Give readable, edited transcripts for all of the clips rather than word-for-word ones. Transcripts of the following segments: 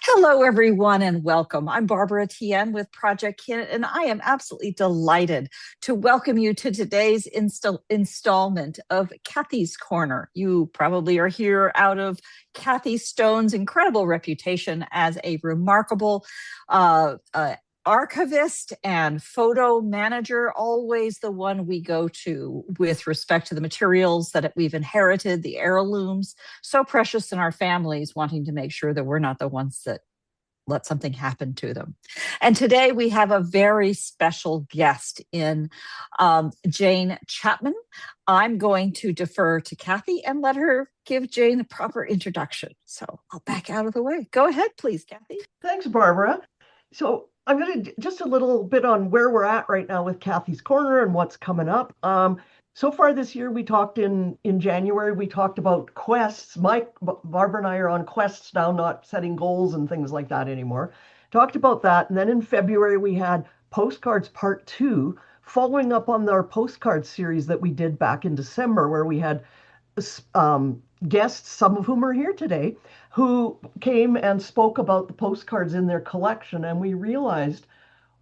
Hello, everyone, and welcome. I'm Barbara Diehm with Projectkin, and I am absolutely delighted to welcome you to today's installment of Kathy's Corner. You probably are here out of Kathy Stone's incredible reputation as a remarkable archivist and photo manager, always the one we go to with respect to the materials that we've inherited, the heirlooms, so precious in our families, wanting to make sure that we're not the ones that let something happen to them. And today we have a very special guest in Jane Chapman. I'm going to defer to Kathy and let her give Jane a proper introduction. So I'll back out of the way. Go ahead, please, Kathy. Thanks, Barbara. So I'm going to just a little bit on where we're at right now with Kathy's Corner and what's coming up. So far this year, we talked in January, we talked about quests. Barbara and I are on quests now, not setting goals and things like that anymore. Talked about that. And then in February, we had Postcards Part 2, following up on our postcard series that we did back in December, where we had guests, some of whom are here today, who came and spoke about the postcards in their collection. And we realized,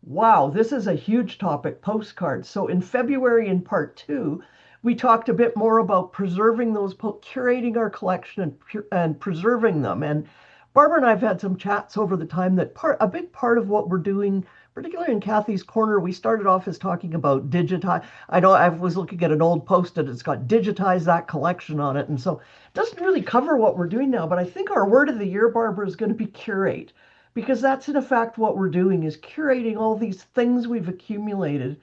wow, this is a huge topic, postcards. So in February in part 2, we talked a bit more about preserving those, curating our collection and preserving them. And Barbara and I have had some chats over the time that a big part of what we're doing, particularly in Kathy's Corner, we started off as talking about digitize. I know I was looking at an old post and it's got digitize that collection on it. And so it doesn't really cover what we're doing now, but I think our word of the year, Barbara, is going to be curate, because that's in effect what we're doing, is curating all these things we've accumulated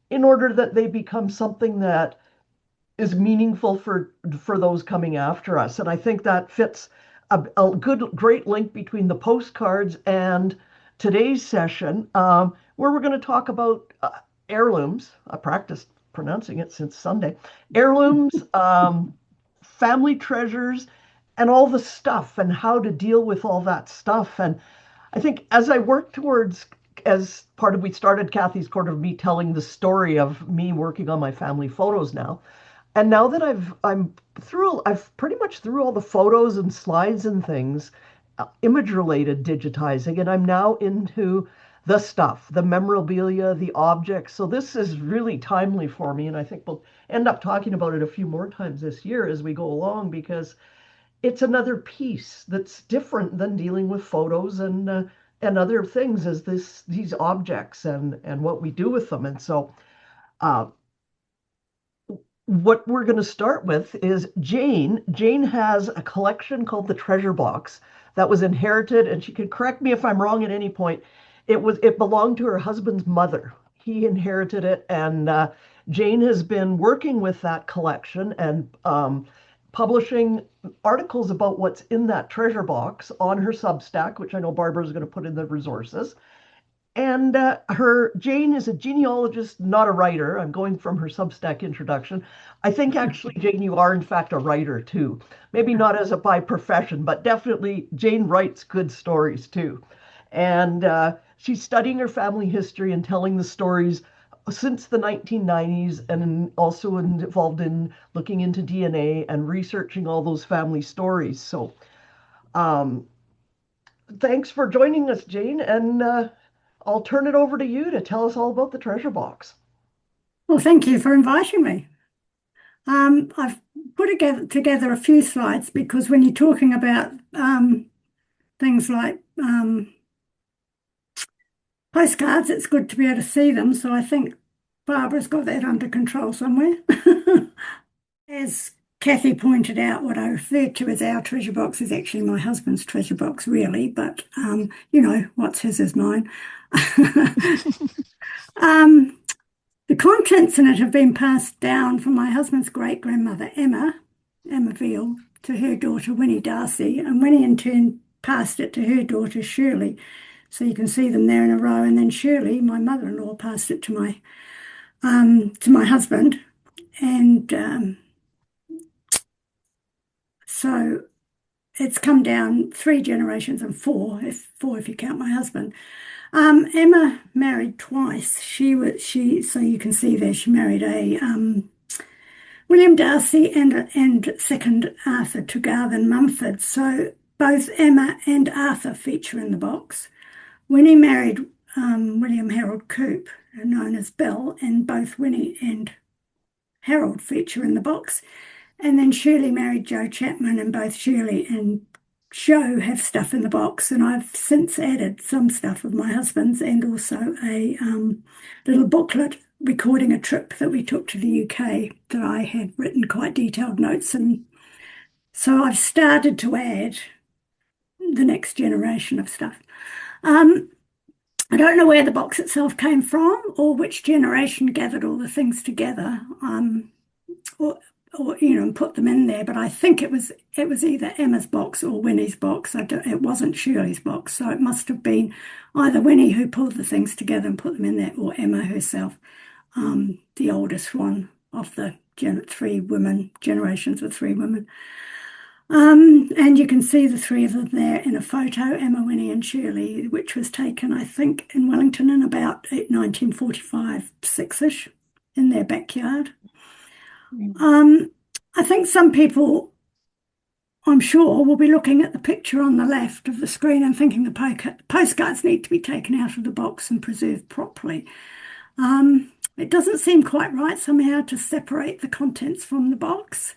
in order that they become something that is meaningful for those coming after us. And I think that fits a great link between the postcards and today's session, where we're going to talk about heirlooms. I practiced pronouncing it since Sunday. Heirlooms, family treasures, and all the stuff, and how to deal with all that stuff. And I think as I work towards, as part of, we started Kathy's Corner of me telling the story of me working on my family photos now. And now that I've pretty much through all the photos and slides and things, image related digitizing, and I'm now into the stuff, the memorabilia, the objects. So this is really timely for me. And I think we'll end up talking about it a few more times this year as we go along, because it's another piece that's different than dealing with photos and other things, as these objects and what we do with them. And so what we're going to start with is Jane. Jane has a collection called the Treasure Box that was inherited, and she can correct me if I'm wrong at any point. It belonged to her husband's mother. He inherited it, and Jane has been working with that collection and publishing articles about what's in that treasure box on her Substack, which I know Barbara is going to put in the resources. And Jane is a genealogist, not a writer. I'm going from her Substack introduction. I think actually, Jane, you are in fact a writer too. Maybe not as by profession, but definitely Jane writes good stories too. And she's studying her family history and telling the stories since the 1990s, and also involved in looking into DNA and researching all those family stories. So thanks for joining us, Jane. And I'll turn it over to you to tell us all about the treasure box. Well, thank you for inviting me. I've put together a few slides, because when you're talking about things like postcards, it's good to be able to see them. So I think Barbara's got that under control somewhere. As Kathy pointed out, what I referred to as our treasure box is actually my husband's treasure box, really, but what's his is mine. The contents in it have been passed down from my husband's great-grandmother, Emma Veal, to her daughter, Winnie Darcy, and Winnie in turn passed it to her daughter, Shirley. So you can see them there in a row. And then Shirley, my mother-in-law, passed it to my husband. And so it's come down 3 generations and four if you count my husband. Emma married twice. So you can see there, she married William Darcy and second Arthur Tregarthen Mumford. So both Emma and Arthur feature in the box. Winnie married William Harold Coop, known as Bill, and both Winnie and Harold feature in the box. And then Shirley married Joe Chapman, and both Shirley and Joe have stuff in the box. And I've since added some stuff of my husband's and also a little booklet recording a trip that we took to the UK that I had written quite detailed notes. And so I've started to add the next generation of stuff. I don't know where the box itself came from or which generation gathered all the things together, or and put them in there. But I think it was either Emma's box or Winnie's box. It wasn't Shirley's box, so it must have been either Winnie who pulled the things together and put them in there, or Emma herself, the oldest one of the three women generations of three women. And you can see the three of them there in a photo, Emma, Winnie and Shirley, which was taken, I think, in Wellington in about 1945, 6-ish, in their backyard. I think some people, I'm sure, will be looking at the picture on the left of the screen and thinking the postcards need to be taken out of the box and preserved properly. It doesn't seem quite right somehow to separate the contents from the box.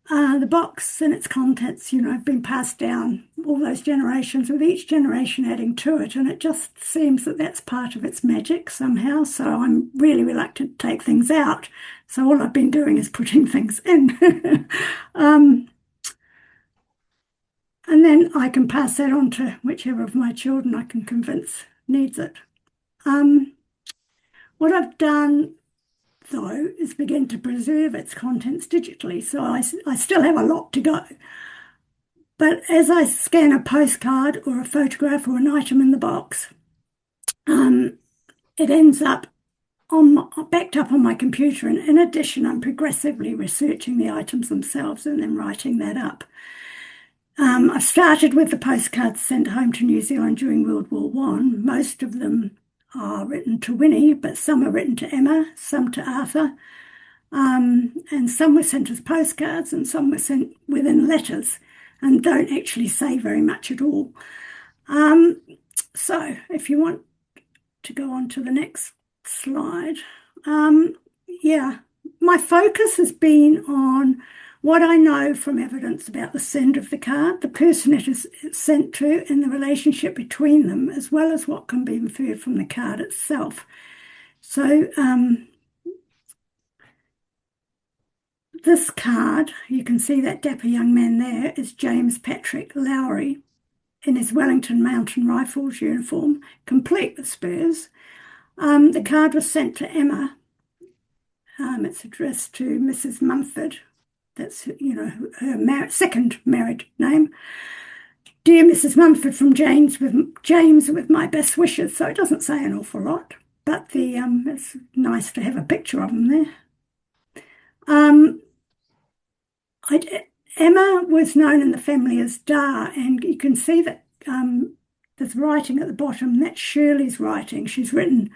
The box and its contents, have been passed down all those generations, with each generation adding to it, and it just seems that that's part of its magic somehow. So I'm really reluctant to take things out. So all I've been doing is putting things in. And then I can pass that on to whichever of my children I can convince needs it. What I've done, though, is begin to preserve its contents digitally. So I still have a lot to go. But as I scan a postcard or a photograph or an item in the box, it ends up backed up on my computer. And in addition, I'm progressively researching the items themselves and then writing that up. I've started with the postcards sent home to New Zealand during World War I. Most of them are written to Winnie, but some are written to Emma, some to Arthur, and some were sent as postcards and some were sent within letters and don't actually say very much at all. So if you want to go on to the next slide, my focus has been on what I know from evidence about the send of the card, the person it is sent to, and the relationship between them, as well as what can be inferred from the card itself. So this card, you can see that dapper young man there is James Patrick Lowry in his Wellington Mountain Rifles uniform, complete with spurs. The card was sent to Emma. It's addressed to Mrs. Mumford. That's, her second married name. Dear Mrs. Mumford, from James with my best wishes. So it doesn't say an awful lot, but it's nice to have a picture of him there. Emma was known in the family as Da, and you can see that there's writing at the bottom. That's Shirley's writing. She's written,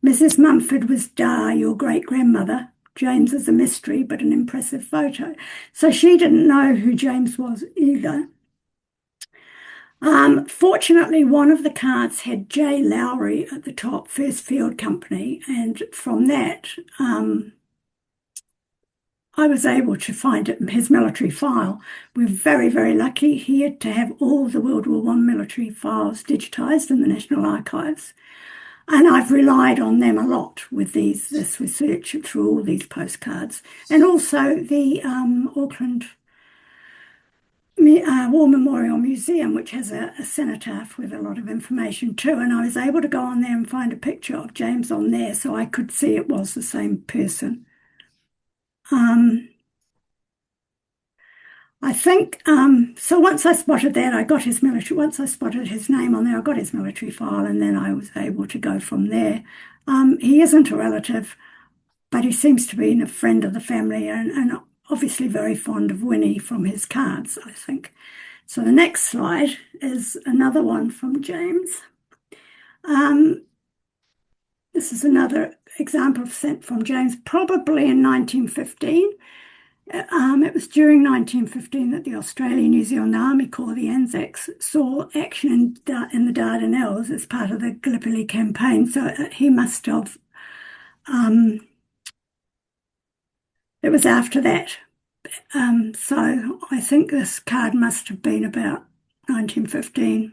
Mrs. Mumford was Da, your great-grandmother. James is a mystery, but an impressive photo. So she didn't know who James was either. Fortunately, one of the cards had J. Lowry at the top, First Field Company, and from that, I was able to find his military file. We're very, very lucky here to have all the World War I military files digitised in the National Archives. And I've relied on them a lot with this research through all these postcards. And also the Auckland War Memorial Museum, which has a cenotaph with a lot of information too. And I was able to go on there and find a picture of James on there, so I could see it was the same person. I think, so once I spotted that, once I spotted his name on there, I got his military file, and then I was able to go from there. He isn't a relative, but he seems to be a friend of the family, and obviously very fond of Winnie from his cards, I think. So the next slide is another one from James. This is another example sent from James, probably in 1915. It was during 1915 that the Australian-New Zealand Army Corps, the Anzacs, saw action in the Dardanelles as part of the Gallipoli campaign. So he must have, it was after that. So I think this card must have been about 1915.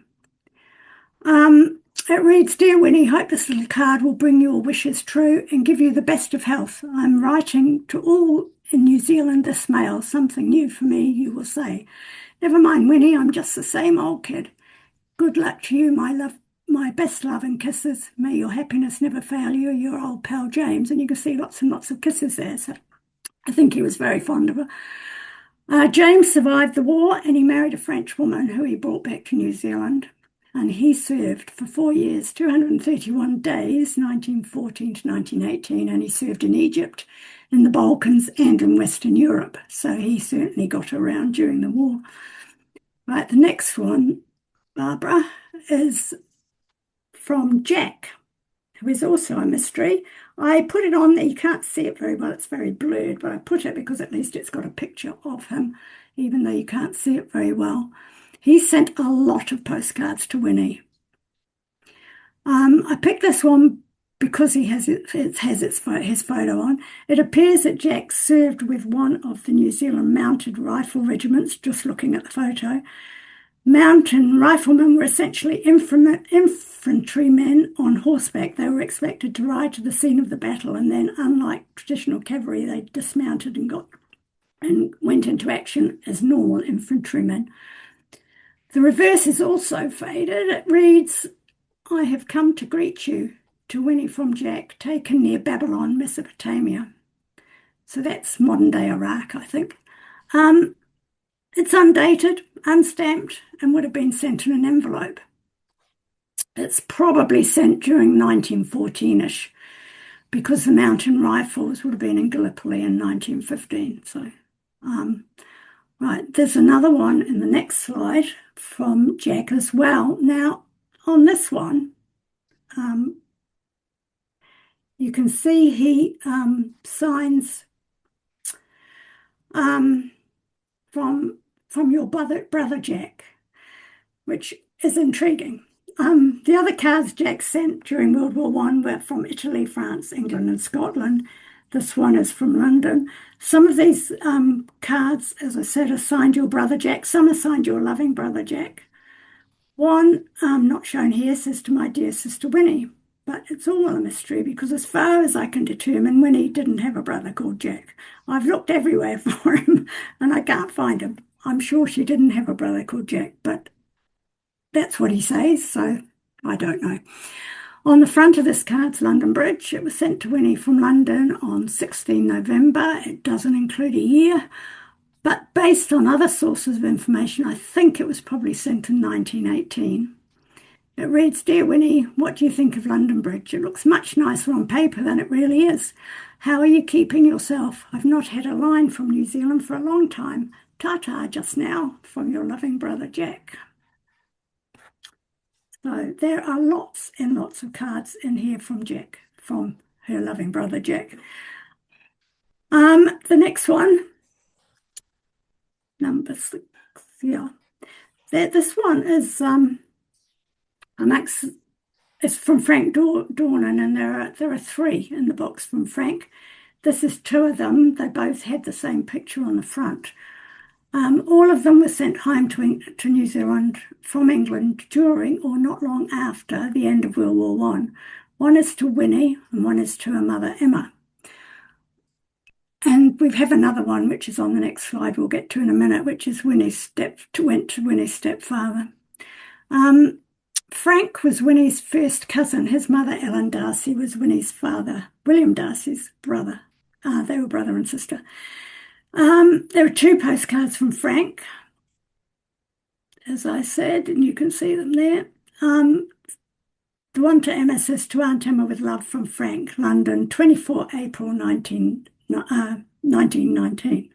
It reads, Dear Winnie, hope this little card will bring your wishes true and give you the best of health. I'm writing to all in New Zealand this mail, something new for me, you will say. Never mind, Winnie, I'm just the same old kid. Good luck to you, my love, my best love and kisses. May your happiness never fail you, your old pal James. And you can see lots and lots of kisses there. So I think he was very fond of her. James survived the war and he married a French woman who he brought back to New Zealand. And he served for 4 years, 231 days, 1914 to 1918, and he served in Egypt, in the Balkans, and in Western Europe. So he certainly got around during the war. Right, the next one, Barbara, is from Jack, who is also a mystery. I put it on there. You can't see it very well. It's very blurred, but I put it because at least it's got a picture of him, even though you can't see it very well. He sent a lot of postcards to Winnie. I picked this one because he has his photo on. It appears that Jack served with one of the New Zealand mounted rifle regiments, just looking at the photo. Mountain riflemen were essentially infantrymen on horseback. They were expected to ride to the scene of the battle, and then, unlike traditional cavalry, they dismounted and went into action as normal infantrymen. The reverse is also faded. It reads, I have come to greet you, to Winnie from Jack, taken near Babylon, Mesopotamia. So that's modern-day Iraq, I think. It's undated, unstamped, and would have been sent in an envelope. It's probably sent during 1914-ish, because the mountain rifles would have been in Gallipoli in 1915. So, right, there's another one in the next slide from Jack as well. Now, on this one, you can see he signs from your brother Jack, which is intriguing. The other cards Jack sent during World War I were from Italy, France, England, and Scotland. This one is from London. Some of these cards, as I said, are signed your brother Jack. Some are signed your loving brother Jack. One, not shown here, says to my dear sister Winnie. But it's all a mystery because as far as I can determine, Winnie didn't have a brother called Jack. I've looked everywhere for him and I can't find him. I'm sure she didn't have a brother called Jack, but that's what he says, so I don't know. On the front of this card's London Bridge. It was sent to Winnie from London on 16 November. It doesn't include a year, but based on other sources of information, I think it was probably sent in 1918. It reads, Dear Winnie, what do you think of London Bridge? It looks much nicer on paper than it really is. How are you keeping yourself? I've not had a line from New Zealand for a long time. Ta-ta just now, from your loving brother Jack. So there are lots and lots of cards in here from Jack, from her loving brother Jack. The next one, number 6, yeah. This one is it's from Frank Dornan, and there are 3 in the box from Frank. This is 2 of them. They both had the same picture on the front. All of them were sent home to New Zealand from England during or not long after the end of World War I. One is to Winnie and one is to her mother, Emma. And we have another one, which is on the next slide we'll get to in a minute, which is went to Winnie's stepfather. Frank was Winnie's first cousin. His mother, Ellen Darcy, was Winnie's father, William Darcy's brother. They were brother and sister. There are 2 postcards from Frank, as I said, and you can see them there. The one to Emma says, to Aunt Emma with love from Frank, London, 24 April 1919.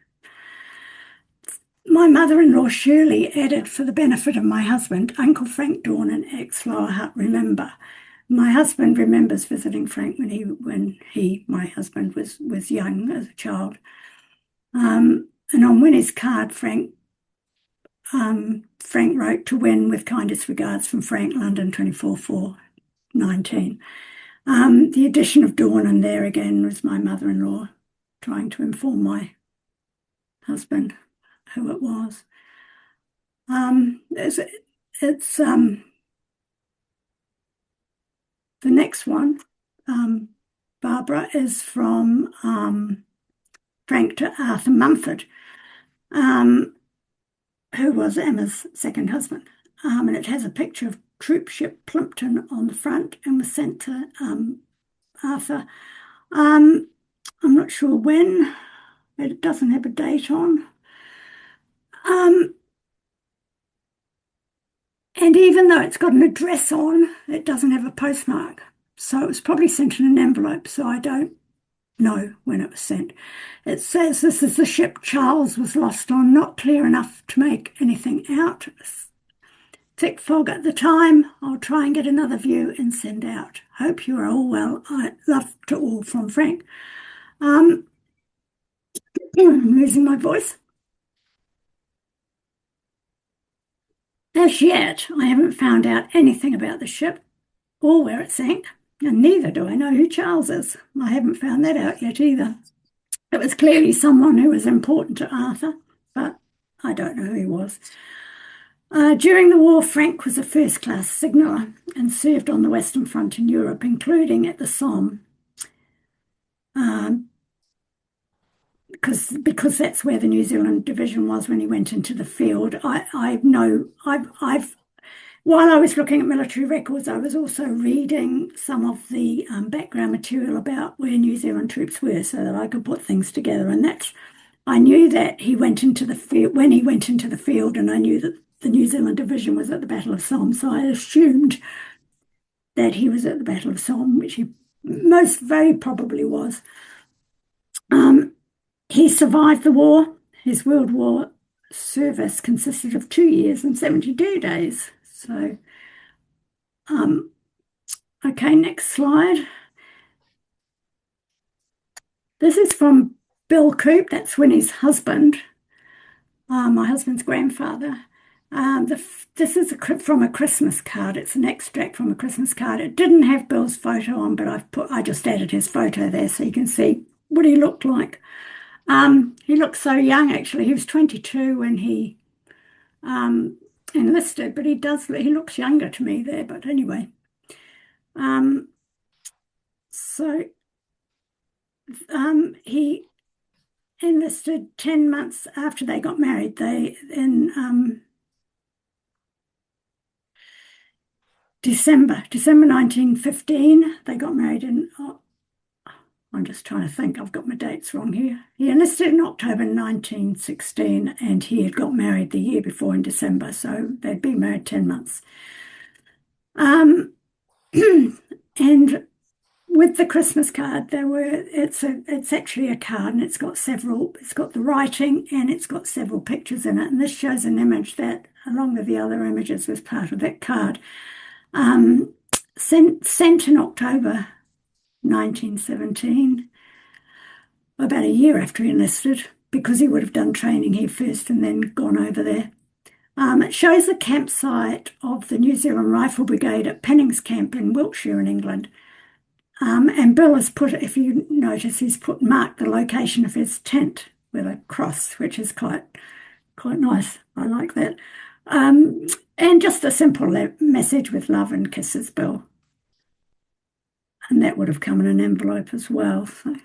My mother-in-law Shirley added, for the benefit of my husband, Uncle Frank Dornan, ex-Lower Hutt, remember. My husband remembers visiting Frank when my husband was young as a child. And on Winnie's card, Frank wrote to Win with kindest regards from Frank, London, 24/4/19. The addition of Dawn in there again was my mother-in-law trying to inform my husband who it was. It's the next one, Barbara, is from Frank to Arthur Mumford, who was Emma's second husband. And it has a picture of troop ship Plimpton on the front and was sent to Arthur. I'm not sure when. It doesn't have a date on. And even though it's got an address on, it doesn't have a postmark. So it was probably sent in an envelope, so I don't know when it was sent. It says this is the ship Charles was lost on, not clear enough to make anything out. Thick fog at the time. I'll try and get another view and send out. Hope you are all well. Love to all from Frank. I'm losing my voice. As yet, I haven't found out anything about the ship or where it sank, and neither do I know who Charles is. I haven't found that out yet either. It was clearly someone who was important to Arthur, but I don't know who he was. During the war, Frank was a first-class signaller and served on the Western Front in Europe, including at the Somme, because that's where the New Zealand division was when he went into the field. While I was looking at military records, I was also reading some of the background material about where New Zealand troops were so that I could put things together. And I knew that he went into the field when he went into the field, and I knew that the New Zealand division was at the Battle of Somme. So I assumed that he was at the Battle of Somme, which he most very probably was. He survived the war. His World War service consisted of 2 years and 72 days. So, okay, next slide. This is from Bill Coop, that's Winnie's husband, my husband's grandfather. This is from a Christmas card. It's an extract from a Christmas card. It didn't have Bill's photo on, but I just added his photo there so you can see what he looked like. He looked so young, actually. He was 22 when he enlisted, but he looks younger to me there. But anyway, he enlisted 10 months after they got married. In December 1915, they got married in. I'm just trying to think. I've got my dates wrong here. He enlisted in October 1916, and he had got married the year before in December, so they'd been married 10 months. And with the Christmas card, it's actually a card, and it's got the writing, and it's got several pictures in it. And this shows an image that, along with the other images, was part of that card. Sent in October 1917, about a year after he enlisted, because he would have done training here first and then gone over there. It shows the campsite of the New Zealand Rifle Brigade at Penning's Camp in Wiltshire in England. And Bill has put, if you notice, he's marked the location of his tent with a cross, which is quite nice. I like that. And just a simple message with love and kisses, Bill. And that would have come in an envelope as well. So,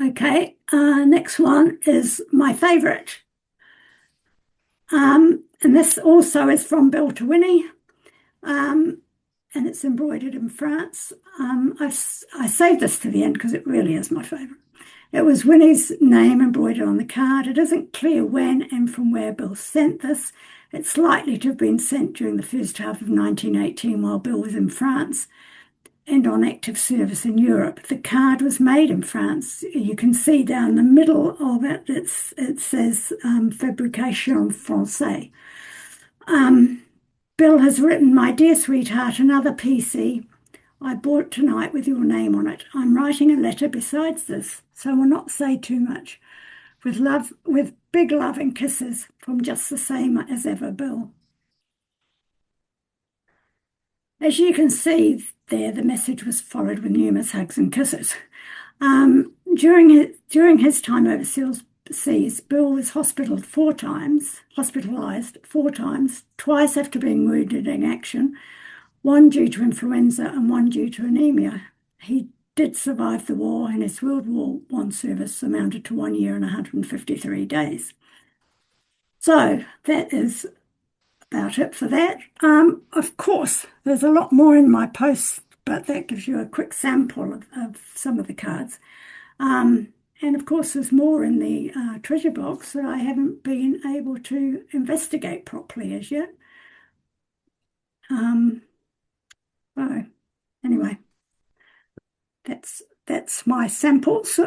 okay, next one is my favourite. And this also is from Bill to Winnie. And it's embroidered in France. I saved this to the end because it really is my favourite. It was Winnie's name embroidered on the card. It isn't clear when and from where Bill sent this. It's likely to have been sent during the first half of 1918 while Bill was in France and on active service in Europe. The card was made in France. You can see down the middle of it, it says Fabrication Français. Bill has written, "My dear sweetheart, another PC I bought tonight with your name on it. I'm writing a letter besides this, so I will not say too much. with big loving kisses from just the same as ever, Bill. As you can see there, the message was followed with numerous hugs and kisses. During his time overseas, Bill was hospitalized 4 times, twice after being wounded in action, one due to influenza and one due to anemia. He did survive the war, and his World War I service amounted to 1 year and 153 days. So that is about it for that. Of course, there's a lot more in my post, but that gives you a quick sample of some of the cards. And of course, there's more in the treasure box that I haven't been able to investigate properly as yet. So anyway, that's my samples.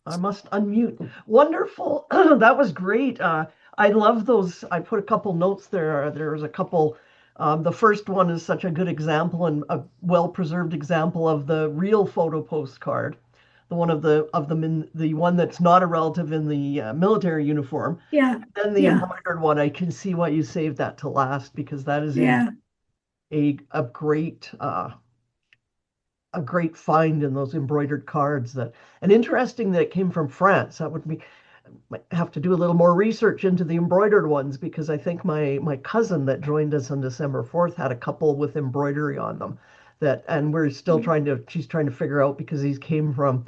I must unmute. Wonderful. That was great. I love those. I put a couple notes there. There's a couple. The first one is such a good example and a well-preserved example of the real photo postcard. The one the one that's not a relative in the military uniform. Yeah. Then the embroidered one. I can see why you saved that to last, because that is a great find in those embroidered cards. And interesting that it came from France. That would be, might have to do a little more research into the embroidered ones, because I think my cousin that joined us on December 4th had a couple with embroidery on them and we're still she's trying to figure out, because these came from,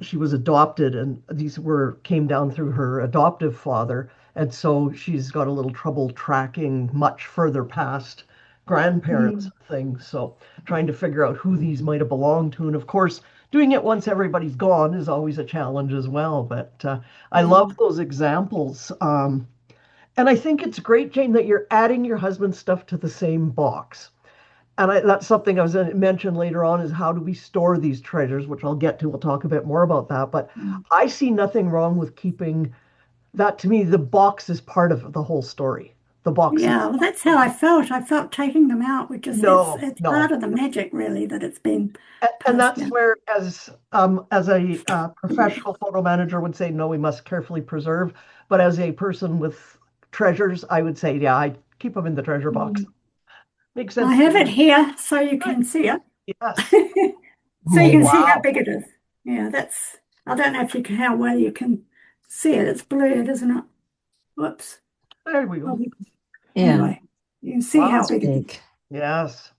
she was adopted, and these came down through her adoptive father. And so she's got a little trouble tracking much further past grandparents things. So trying to figure out who these might have belonged to. And of course, doing it once everybody's gone is always a challenge as well. But I love those examples. And I think it's great, Jane, that you're adding your husband's stuff to the same box. And that's something I was going to mention later on, is how do we store these treasures, which I'll get to. We'll talk a bit more about that. But I see nothing wrong with keeping that. To me, the box is part of the whole story. The box. Yeah, well, that's how I felt. I felt taking them out would just, it's part of the magic, really, that it's been and that's where, as a professional photo manager would say, no, we must carefully preserve. But as a person with treasures, I would say, yeah, I keep them in the treasure box. Makes sense. I have it here so you can see it. Yes. So you can see how big it is. Yeah, I don't know how well you can see it. It's blurred, isn't it? Whoops. There we go. Yeah. Anyway, you can see how big it is. Yes.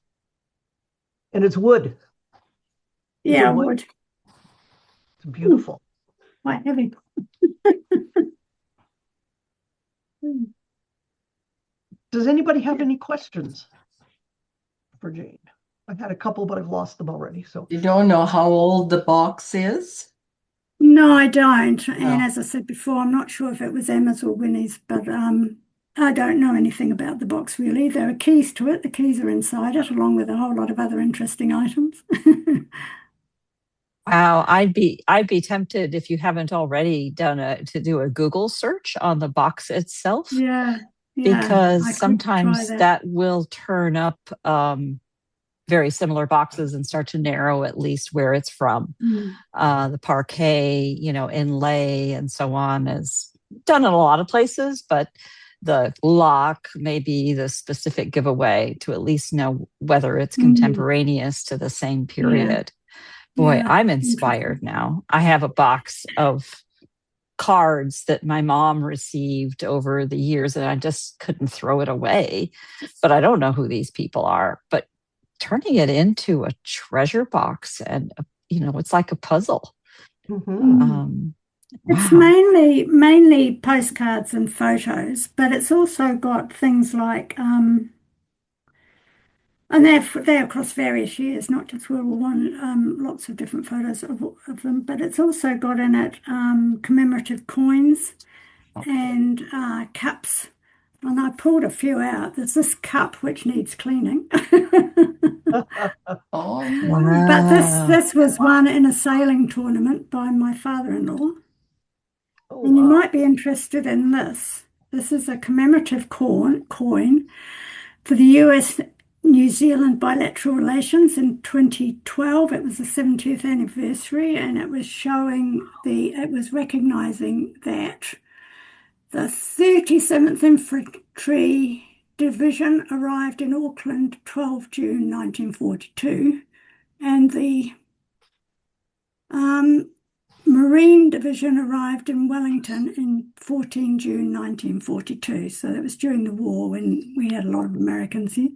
And it's wood. Yeah, wood. It's beautiful. Quite heavy. Does anybody have any questions for Jane? I've had a couple, but I've lost them already. So you don't know how old the box is? No, I don't. And as I said before, I'm not sure if it was Emma's or Winnie's, but I don't know anything about the box really. There are keys to it. The keys are inside it, along with a whole lot of other interesting items. Wow, I'd be tempted, if you haven't already to do a Google search on the box itself. Yeah, because sometimes that will turn up very similar boxes and start to narrow at least where it's from. The parquet, inlay and so on is done in a lot of places, but the lock may be the specific giveaway to at least know whether it's contemporaneous to the same period. Boy, I'm inspired now. I have a box of cards that my mom received over the years, and I just couldn't throw it away. But I don't know who these people are. But turning it into a treasure box, and it's like a puzzle. It's mainly postcards and photos, but it's also got things like and they're across various years, not just World War One. Lots of different photos of them, but it's also got in it commemorative coins and cups. And I pulled a few out. There's this cup which needs cleaning. Oh, wow. But this was one in a sailing tournament by my father-in-law. And you might be interested in this. This is a commemorative coin for the New Zealand bilateral relations in 2012. It was the 70th anniversary, and it was it was recognizing that the 37th Infantry Division arrived in Auckland 12 June 1942, and the Marine Division arrived in Wellington in 14 June 1942. So that was during the war when we had a lot of Americans here.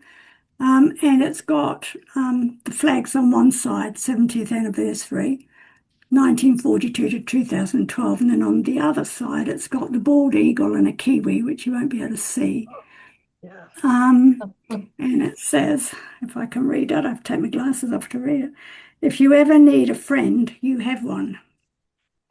And it's got the flags on one side, 70th anniversary, 1942 to 2012. And then on the other side, it's got the bald eagle and a kiwi, which you won't be able to see. Yeah. And it says, if I can read it, I've taken my glasses off to read it. If you ever need a friend, you have one.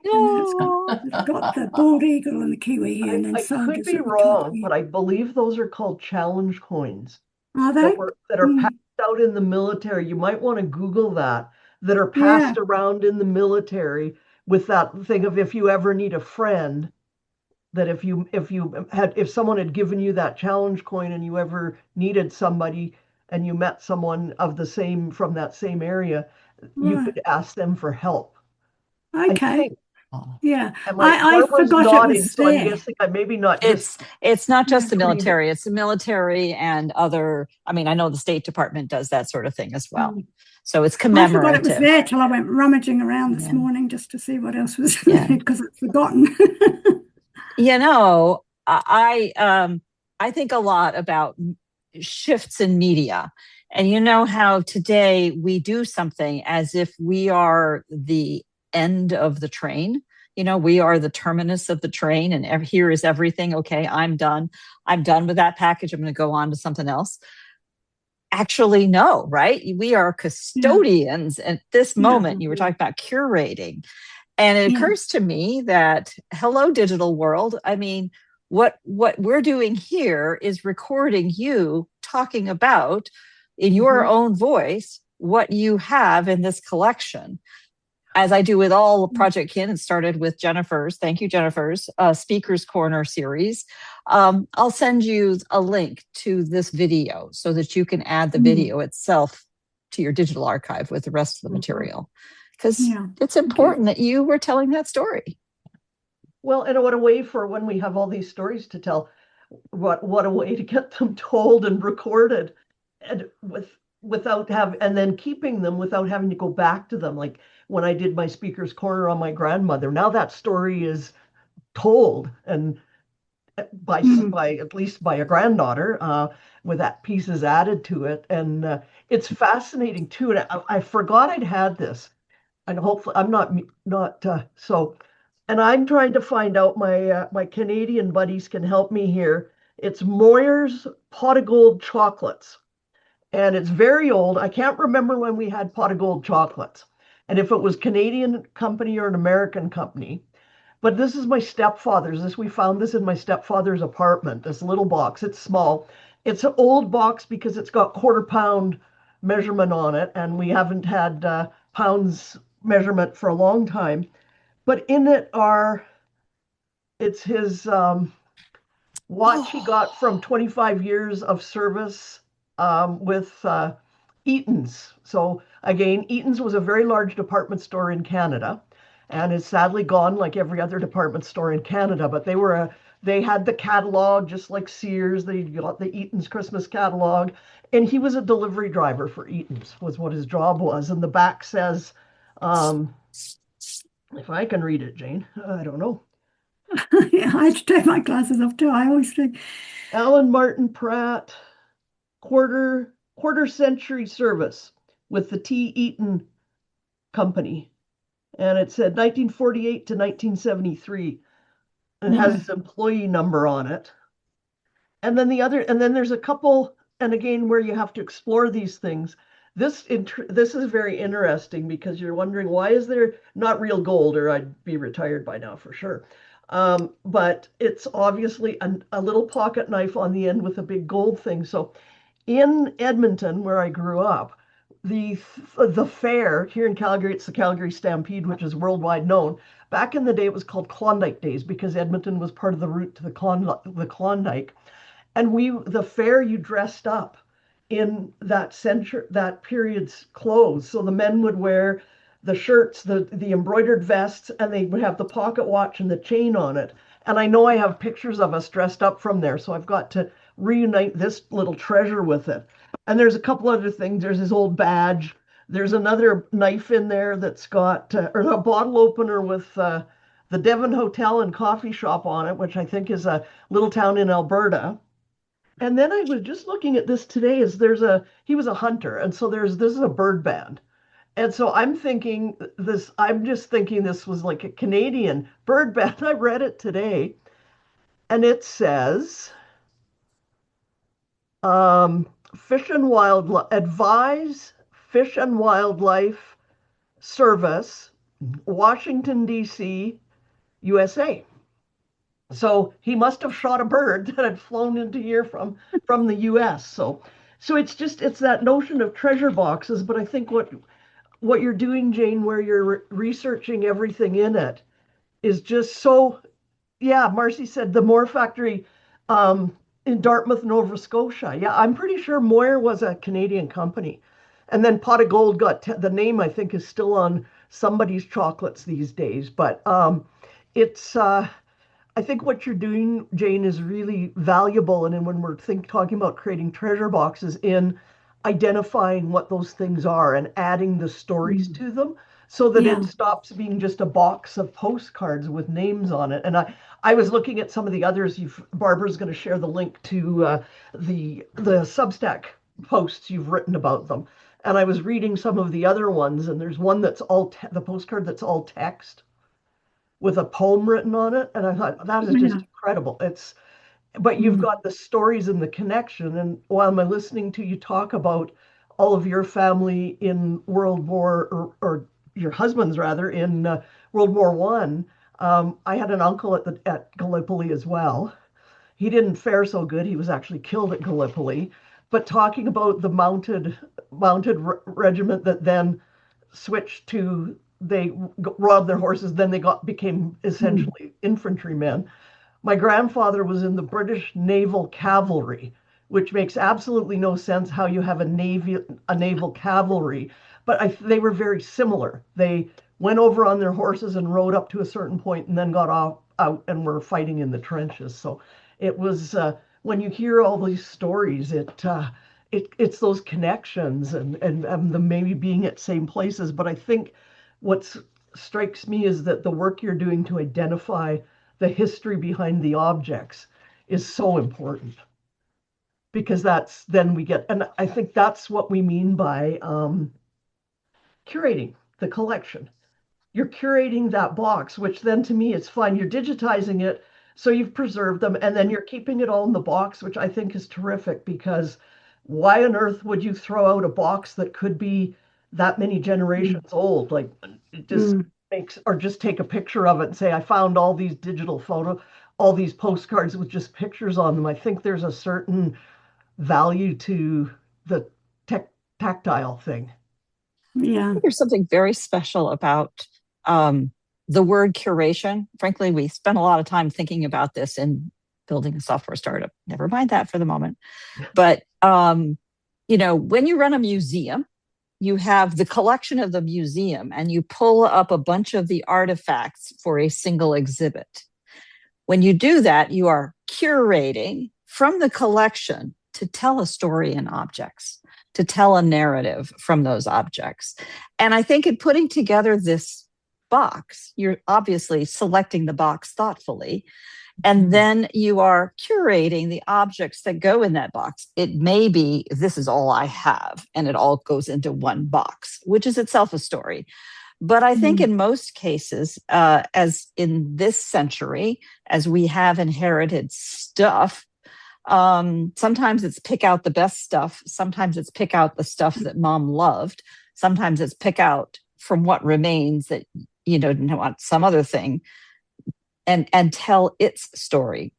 And then it's got the bald eagle and the kiwi here, and then I could soldiers be at the top wrong, here. but I believe those are called challenge coins Are they? that are passed out in the military. You might want to Google that are Yeah. passed around in the military with that thing of if you ever need a friend, that if someone had given you that challenge coin and you ever needed somebody and you met someone of the same from that same area, you Right. could ask them for help. I Okay. think. Yeah. And I Barbara's forgot it nodding, was so I'm there. guessing I maybe not just It's not just the dreaming. military, it's the military and other, I mean, I know the State Department does that sort of thing as well. So it's I forgot it was commemorative. there till I went rummaging around this Yeah. morning just to see what else was Yeah. there because I'd forgotten. You know, I think a lot about shifts in media. And you know how today we do something as if we are the end of the train. You know, we are the terminus of the train, and here is everything. Okay, I'm done. I'm done with that package. I'm going to go on to something else. Actually, no, right? We are Yeah. custodians at this Yeah. moment. You were talking about curating. And it Yeah. occurs to me that hello, digital world. I mean, what we're doing here is recording you talking about in your own voice what you have in this collection. As I do with all Projectkin, and started with Jennifer's. Thank you, Jennifer's Speakers Corner series. I'll send you a link to this video so that you can add the video itself to your digital archive with the rest of the material. Because it's important that you were telling that story. Well, and what a way for when we have all these stories to tell, what a way to get them told and recorded and and then keeping them without having to go back to them. Like when I did my speaker's corner on my grandmother, now that story is told and by at least by a granddaughter, with that pieces added to it. And it's fascinating too. And I forgot I'd had this. And hopefully I'm not so. And I'm trying to find out, my Canadian buddies can help me here. It's Moyer's Pot of Gold chocolates, and it's very old. I can't remember when we had Pot of Gold chocolates, and if it was Canadian company or an American company. But this is my stepfather's. We found this in my stepfather's apartment. This little box. It's small. It's an old box because it's got quarter-pound measurement on it, and we haven't had pounds measurement for a long time. But in it it's his watch he got from 25 years of service with Eaton's. So again, Eaton's was a very large department store in Canada, and it's sadly gone like every other department store in Canada. But they had the catalog just like Sears. They got the Eaton's Christmas catalog, and he was a delivery driver for Eaton's, was what his job was. And the back says, if I can read it, Jane, I don't know. Yeah, I had to take my glasses off too. I always think. Alan Martin Pratt, quarter century service with the T. Eaton Company. And it said 1948 to 1973. And it has its employee number on it. And then there's a couple, and again, where you have to explore these things. This is very interesting because you're wondering, why is there not real gold, or I'd be retired by now for sure. But it's obviously a little pocket knife on the end with a big gold thing. So in Edmonton, where I grew up, the fair here in Calgary, it's the Calgary Stampede, which is worldwide known. Back in the day, it was called Klondike Days because Edmonton was part of the route to the Klondike. And the fair, you dressed up in that period's clothes. So the men would wear the shirts, the embroidered vests, and they would have the pocket watch and the chain on it. And I know I have pictures of us dressed up from there, so I've got to reunite this little treasure with it. And there's a couple other things. There's his old badge. There's another knife in there that's got, or a bottle opener with the Devon Hotel and Coffee Shop on it, which I think is a little town in Alberta. And then I was just looking at this today. He was a hunter, and so this is a bird band. And so I'm just thinking this was like a Canadian bird band. I read it today, and it says, Fish and Wildlife, advise Fish and Wildlife Service, Washington, D.C., USA. So he must have shot a bird that had flown into here from the US. So it's that notion of treasure boxes. But I think what you're doing, Jane, where you're researching everything in it is just so, yeah, Marcy said the Moore factory in Dartmouth, Nova Scotia. Yeah, I'm pretty sure Moore was a Canadian company. And then Pot of Gold the name, I think, is still on somebody's chocolates these days. But it's, I think what you're doing, Jane, is really valuable. And then when we're talking about creating treasure boxes, in identifying what those things are and adding the stories to them, so that it stops being just a box of postcards with names on it. And I was looking at some of the others. Barbara's going to share the link to the Substack posts you've written about them. And I was reading some of the other ones, and there's one that's the postcard that's all text with a poem written on it. And I thought, that is just incredible. But you've got the stories and the connection. And while I'm listening to you talk about all of your family in World War, or your husband's rather, in World War One, I had an uncle at Gallipoli as well. He didn't fare so good. He was actually killed at Gallipoli. But talking about the mounted regiment that then switched to, they robbed their horses, then they became essentially infantrymen. My grandfather was in the British Naval Cavalry, which makes absolutely no sense how you have a naval cavalry, but they were very similar. They went over on their horses and rode up to a certain point and then got out and were fighting in the trenches. So it was, when you hear all these stories, it's those connections and them maybe being at same places. But I think what strikes me is that the work you're doing to identify the history behind the objects is so important, because and I think that's what we mean by curating the collection. You're curating that box, which then to me is fine. You're digitizing it, so you've preserved them, and then you're keeping it all in the box, which I think is terrific, because why on earth would you throw out a box that could be that many generations old? Like, it just or just take a picture of it and say, I found all these all these postcards with just pictures on them. I think there's a certain value to the tactile thing. Yeah. There's something very special about the word curation. Frankly, we spent a lot of time thinking about this in building a software startup. Never mind that for the moment. But, when you run a museum, you have the collection of the museum and you pull up a bunch of the artifacts for a single exhibit. When you do that, you are curating from the collection to tell a story in objects, to tell a narrative from those objects. And I think in putting together this box, you're obviously selecting the box thoughtfully. And then you are curating the objects that go in that box. It may be, this is all I have, and it all goes into one box, which is itself a story. But I think in most cases, as in this century, as we have inherited stuff, sometimes it's pick out the best stuff. Sometimes it's pick out the stuff that mom loved. Sometimes it's pick out from what remains that, didn't want some other thing. And tell its story.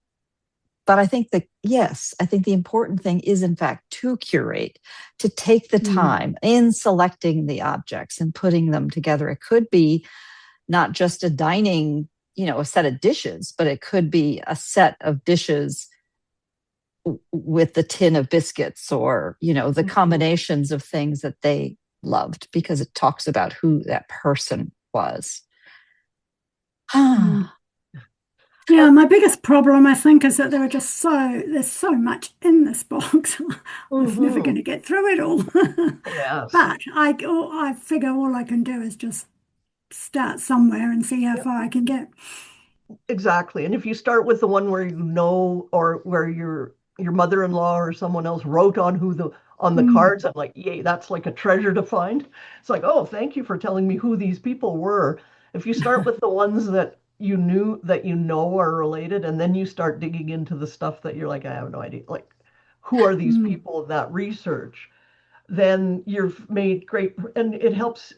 But I think the important thing is, in fact, to curate, to take the time in selecting the objects and putting them together. It could be not just a dining, a set of dishes, but it could be a set of dishes with the tin of biscuits, or, the combinations of things that they loved, because it talks about who that person was. Yeah, my biggest problem, I think, is that there's so much in this box. I was never going to get through it all. Yes. But I figure all I can do is just start somewhere and see how far I can get. Exactly. And if you start with the one where or where your mother-in-law or someone else wrote on the cards, I'm like, yay, that's like a treasure to find. It's like, oh, thank you for telling me who these people were. If you start with the ones that you know are related, and then you start digging into the stuff that you're like, I have no idea, like, who are these people in that research, then you've made great, and it helps.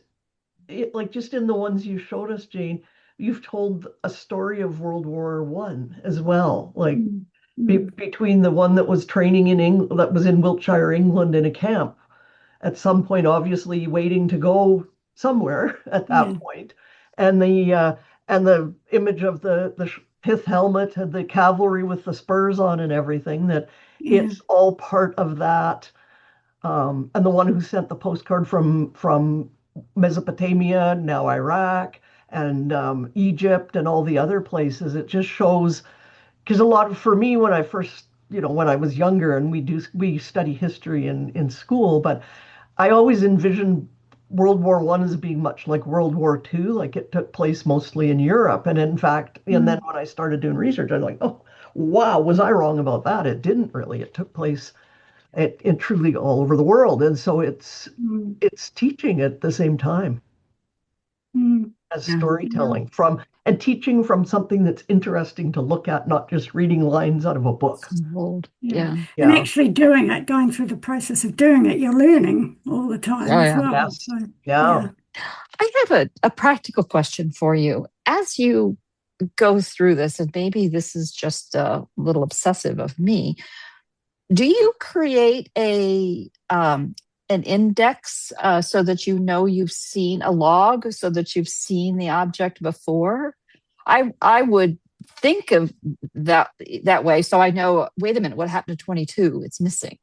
Like, just in the ones you showed us, Jane, you've told a story of World War One as well. Like, between the one that was training in England, that was in Wiltshire, England, in a camp at some point, obviously waiting to go somewhere at that point, and the image of the pith helmet and the cavalry with the spurs on and everything. That it's all part of that. And the one who sent the postcard from Mesopotamia, now Iraq, and Egypt, and all the other places. It just shows, because for me, when I first, when I was younger, and we study history in school, but I always envisioned World War One as being much like World War Two, like it took place mostly in Europe. And in fact, and then when I started doing research, I was like, oh, wow, was I wrong about that? It didn't really. It took place it truly all over the world. And so it's teaching at the same time as storytelling and teaching from something that's interesting to look at, not just reading lines out of a book. And actually doing it, going through the process of doing it, you're learning all the time as well. Yes. So, I have a practical question for you. As you go through this, and maybe this is just a little obsessive of me, do you create an index so that you've seen a log, so that you've seen the object before? I would think of that way, so I know, wait a minute, what happened to 22? It's missing.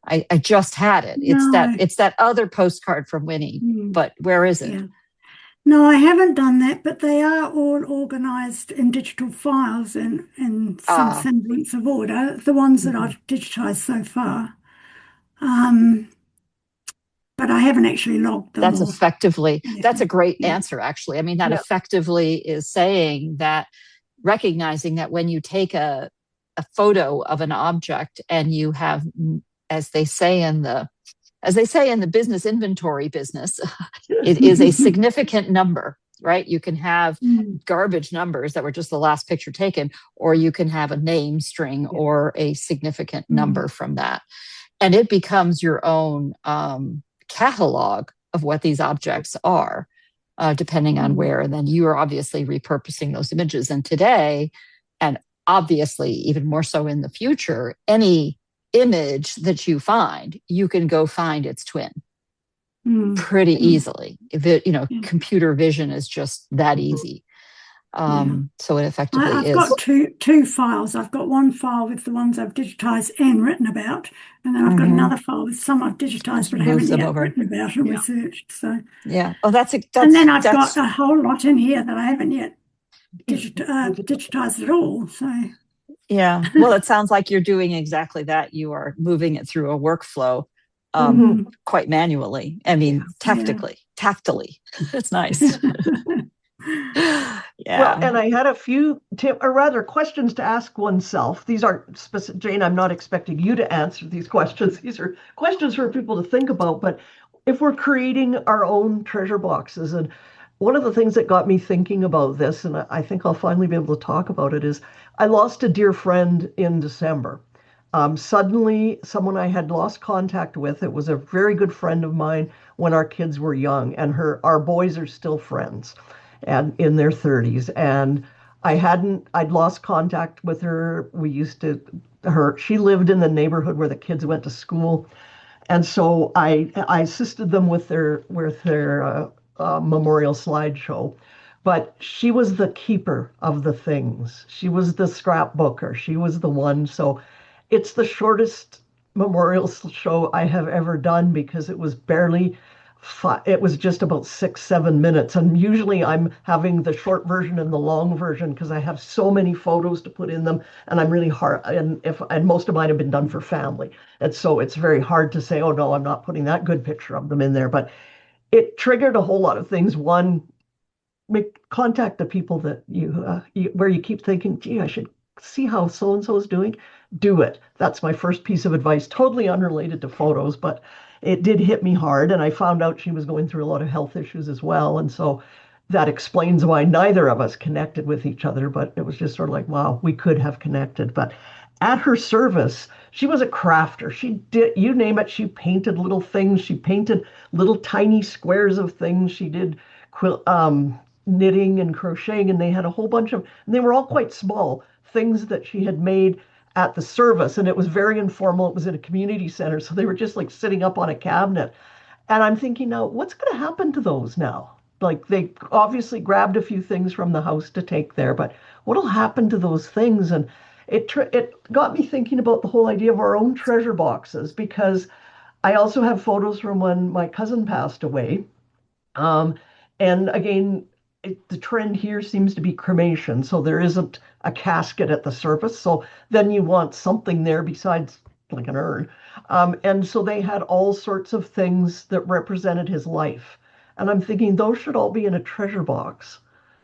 I just had it. It's that other postcard from Winnie, but where is it? No, I haven't done that, but they are all organized in digital files in some semblance of order, the ones that I've digitized so far. But I haven't actually logged them. That's a great answer, actually. I mean, that effectively is saying that, recognizing that when you take a photo of an object and you have, as they say in the business inventory business, it is a significant number, right? You can have garbage numbers that were just the last picture taken, or you can have a name string or a significant number from that. And it becomes your own catalog of what these objects are, depending on where. And then you are obviously repurposing those images. And today, and obviously even more so in the future, any image that you find, you can go find its twin pretty easily. If computer vision is just that easy. So it effectively I've got two files. I've got one file with the ones I've digitized and written about, and then I've got another file with some I've digitized but haven't yet written about and researched. So and then I've got a whole lot in here that I haven't yet digitized at all. So well, it sounds like you're doing exactly that. You are moving it through a workflow quite manually. I mean, tactily. It's nice. Well, and I had a few questions to ask oneself. These aren't specific, Jane. I'm not expecting you to answer these questions. These are questions for people to think about. But if we're creating our own treasure boxes, and one of the things that got me thinking about this, and I think I'll finally be able to talk about it, is I lost a dear friend in December. Suddenly, someone I had lost contact with. It was a very good friend of mine when our kids were young, and our boys are still friends and in their 30s. And I'd lost contact with her. She lived in the neighborhood where the kids went to school. And so I assisted them with their memorial slideshow. But she was the keeper of the things. She was the scrapbooker. She was the one. So, It's the shortest memorial show I have ever done because it was barely it was just about 6, 7 minutes. And usually I'm having the short version and the long version because I have so many photos to put in them, and I'm really hard. And most of mine have been done for family, and so it's very hard to say, oh no, I'm not putting that good picture of them in there. But it triggered a whole lot of things. One, make contact the people that where you keep thinking, gee, I should see how so and so is doing. Do it. That's my first piece of advice, totally unrelated to photos, but it did hit me hard. And I found out she was going through a lot of health issues as well. And so that explains why neither of us connected with each other. But it was just sort of like, wow, we could have connected. But at her service, she was a crafter. She did, you name it, she painted little things. She painted little tiny squares of things. She did knitting and crocheting, and they had a whole bunch of, and they were all quite small things that she had made at the service. And it was very informal. It was in a community center. So they were just like sitting up on a cabinet. And I'm thinking, now, what's going to happen to those now? Like, they obviously grabbed a few things from the house to take there, but what'll happen to those things? And it got me thinking about the whole idea of our own treasure boxes, because I also have photos from when my cousin passed away. Um, and again, the trend here seems to be cremation. So there isn't a casket at the surface. So then you want something there besides like an urn. And so they had all sorts of things that represented his life. And I'm thinking those should all be in a treasure box.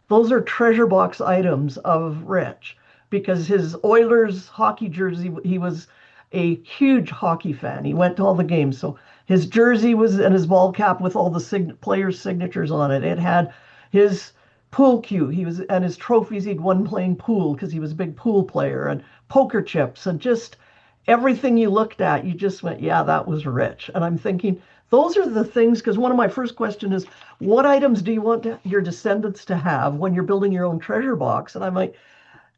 Those are treasure box items of Rich, because his Oilers hockey jersey, he was a huge hockey fan. He went to all the games. So his jersey was, and his ball cap with all the players' signatures on it. It had his pool cue. He was, and his trophies he'd won playing pool because he was a big pool player, and poker chips, and just everything you looked at, you just went, yeah, that was Rich. And I'm thinking, those are the things, because one of my first questions is, what items do you want your descendants to have when you're building your own treasure box? And I'm like,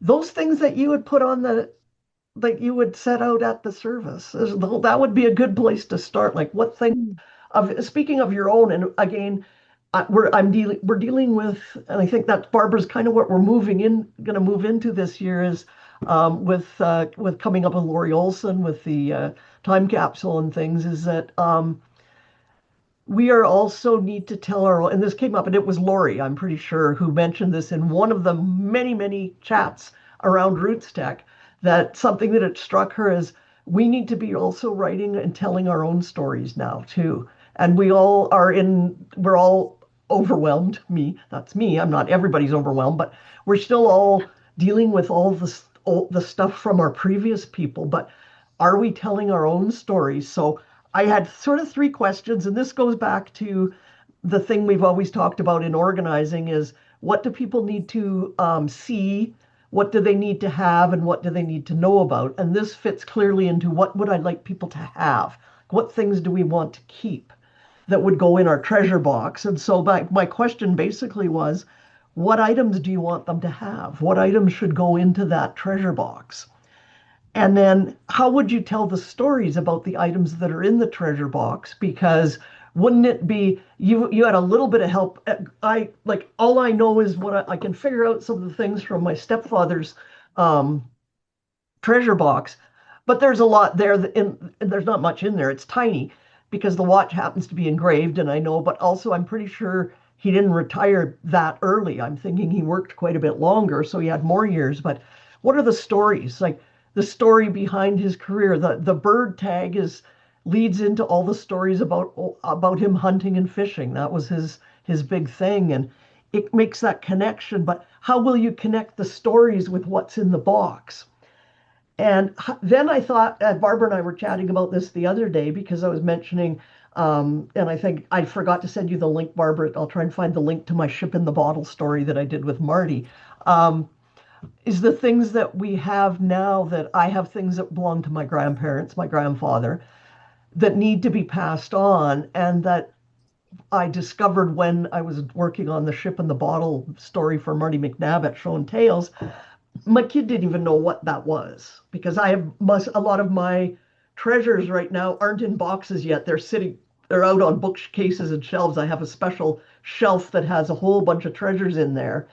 those things that you would put on that you would set out at the service. That would be a good place to start. Like, what thing of, speaking of your own, and again, we're dealing with, and I think that Barbara's kind of what we're going to move into this year is with coming up with Lori Olson with the time capsule and things, is that we are also need to tell our, and this came up, and it was Lori, I'm pretty sure, who mentioned this in one of the many, many chats around Roots Tech, that something that it struck her is we need to be also writing and telling our own stories now too. And we're all overwhelmed. That's me. I'm not everybody's overwhelmed, but we're still all dealing with all the stuff from our previous people. But are we telling our own stories? So I had sort of three questions, and this goes back to the thing we've always talked about in organizing is, what do people need to see? What do they need to have, and what do they need to know about? And this fits clearly into what would I like people to have? What things do we want to keep that would go in our treasure box? And so my question basically was, what items do you want them to have? What items should go into that treasure box? And then how would you tell the stories about the items that are in the treasure box? Because wouldn't it be, you had a little bit of help. I like, all I know is what I can figure out some of the things from my stepfather's treasure box, but there's a lot there there's not much in there. It's tiny because the watch happens to be engraved, and I know, but also I'm pretty sure he didn't retire that early. I'm thinking he worked quite a bit longer, so he had more years. But what are the stories? Like, the story behind his career. The bird tag leads into all the stories about him hunting and fishing. That was his big thing, and it makes that connection. But how will you connect the stories with what's in the box? And then I thought, Barbara and I were chatting about this the other day, because I was mentioning, and I think I forgot to send you the link, Barbara. I'll try and find the link to my ship in the bottle story that I did with Marty. Is the things that we have now, that I have things that belong to my grandparents, my grandfather, that need to be passed on, and that I discovered when I was working on the ship in the bottle story for Marty McNabb at Show and Tales. My kid didn't even know what that was, because a lot of my treasures right now aren't in boxes yet. They're out on bookcases and shelves. I have a special shelf that has a whole bunch of treasures in there.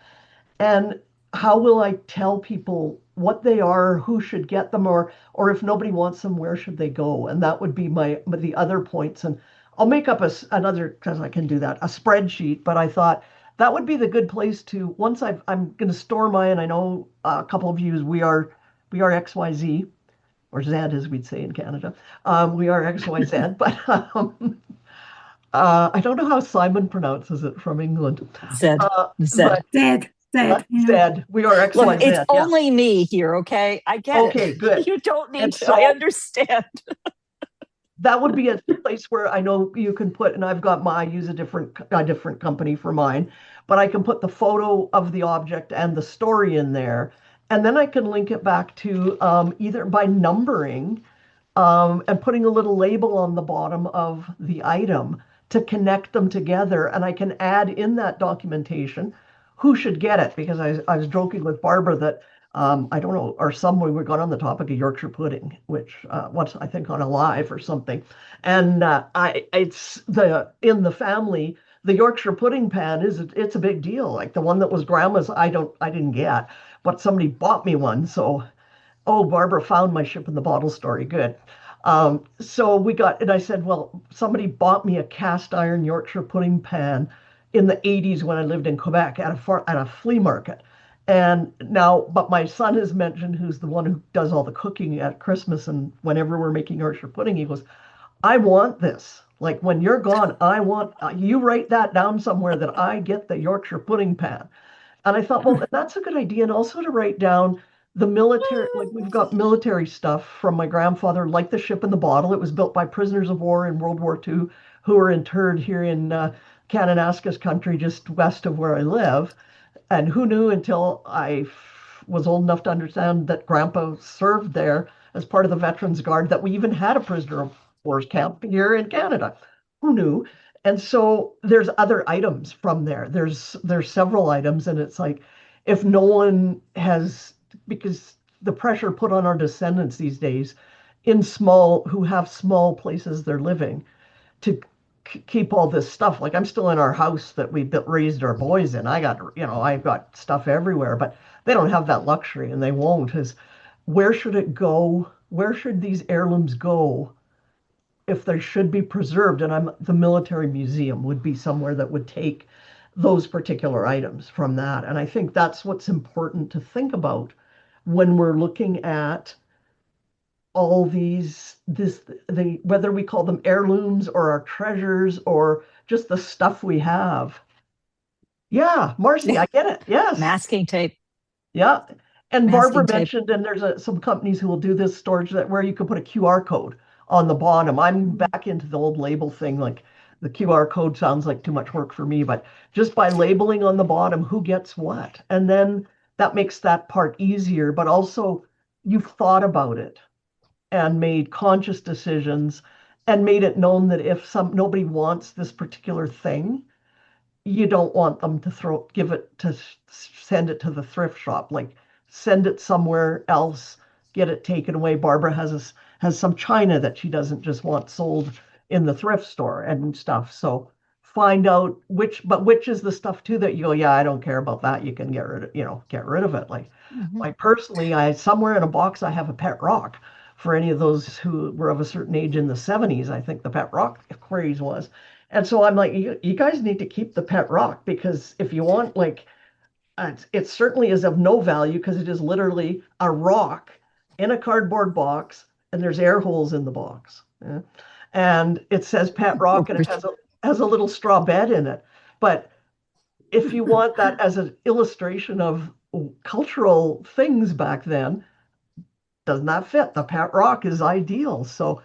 And how will I tell people what they are, who should get them, or if nobody wants them, where should they go? And that would be the other points. And I'll make up another, because I can do that, a spreadsheet. But I thought that would be the good place to, once I'm going to store mine. I know a couple of you, we are XYZ, or Z as we'd say in Canada. We are XYZ, but I don't know how Simon pronounces it from England. Zed. Zed. But Zed, Zed, yeah. Zed, we are Look, XYZ. it's Yeah. only me here, okay? I get Okay, it. good. You don't need And to. so I understand. that would be a place where I know you can put, and I use a different company for mine, but I can put the photo of the object and the story in there, and then I can link it back to either by numbering and putting a little label on the bottom of the item to connect them together. And I can add in that documentation who should get it, because I was joking with Barbara that I don't know, or somewhere we got on the topic of Yorkshire pudding, which was I think on a live or something, and it's in the family. The Yorkshire pudding pan it's a big deal. Like the one that was grandma's, I didn't get, but somebody bought me one. So, oh, Barbara found my ship in the bottle story. Good. So we got, and I said, well, somebody bought me a cast iron Yorkshire pudding pan in the 80s when I lived in Quebec at a flea market. And now, but my son has mentioned, who's the one who does all the cooking at Christmas and whenever we're making Yorkshire pudding, he goes, I want this. Like when you're gone, I want you write that down somewhere that I get the Yorkshire pudding pan. And I thought, well, that's a good idea. And also to write down the military, like we've got military stuff from my grandfather, like the ship in the bottle. It was built by prisoners of war in World War II who were interred here in Kananaskis country, just west of where I live. And who knew until I was old enough to understand that Grandpa served there as part of the Veterans Guard, that we even had a prisoner of war camp here in Canada. Who knew? And so there's other items from there. There's several items, and it's like if no one has, because the pressure put on our descendants these days who have small places they're living to keep all this stuff. Like I'm still in our house that we raised our boys in. I've got stuff everywhere, but they don't have that luxury, and they won't. Is where should it go? Where should these heirlooms go if they should be preserved? And the military museum would be somewhere that would take those particular items from that. And I think that's what's important to think about when we're looking at all whether we call them heirlooms or our treasures or just the stuff we have. Yeah, Marcy, I get it. Yes. Masking tape. Yeah. And Masking Barbara tape. mentioned, and there's some companies who will do this storage where you can put a QR code on the bottom. I'm back into the old label thing. Like the QR code sounds like too much work for me, but just by labeling on the bottom who gets what. And then that makes that part easier, but also you've thought about it and made conscious decisions and made it known that if nobody wants this particular thing, you don't want them to send it to the thrift shop. Like send it somewhere else, get it taken away. Barbara has some china that she doesn't just want sold in the thrift store and stuff. So find out which is the stuff too that you go, yeah, I don't care about that. You can get rid of it. Like personally, somewhere in a box I have a pet rock. For any of those who were of a certain age in the 70s, I think the pet rock craze was. And so I'm like, you guys need to keep the pet rock, because if you want, like, it certainly is of no value because it is literally a rock in a cardboard box, and there's air holes in the box. Yeah? And it says pet rock, and it has a little straw bed in it. But if you want that as an illustration of cultural things back then, does not fit. The pet rock is ideal. So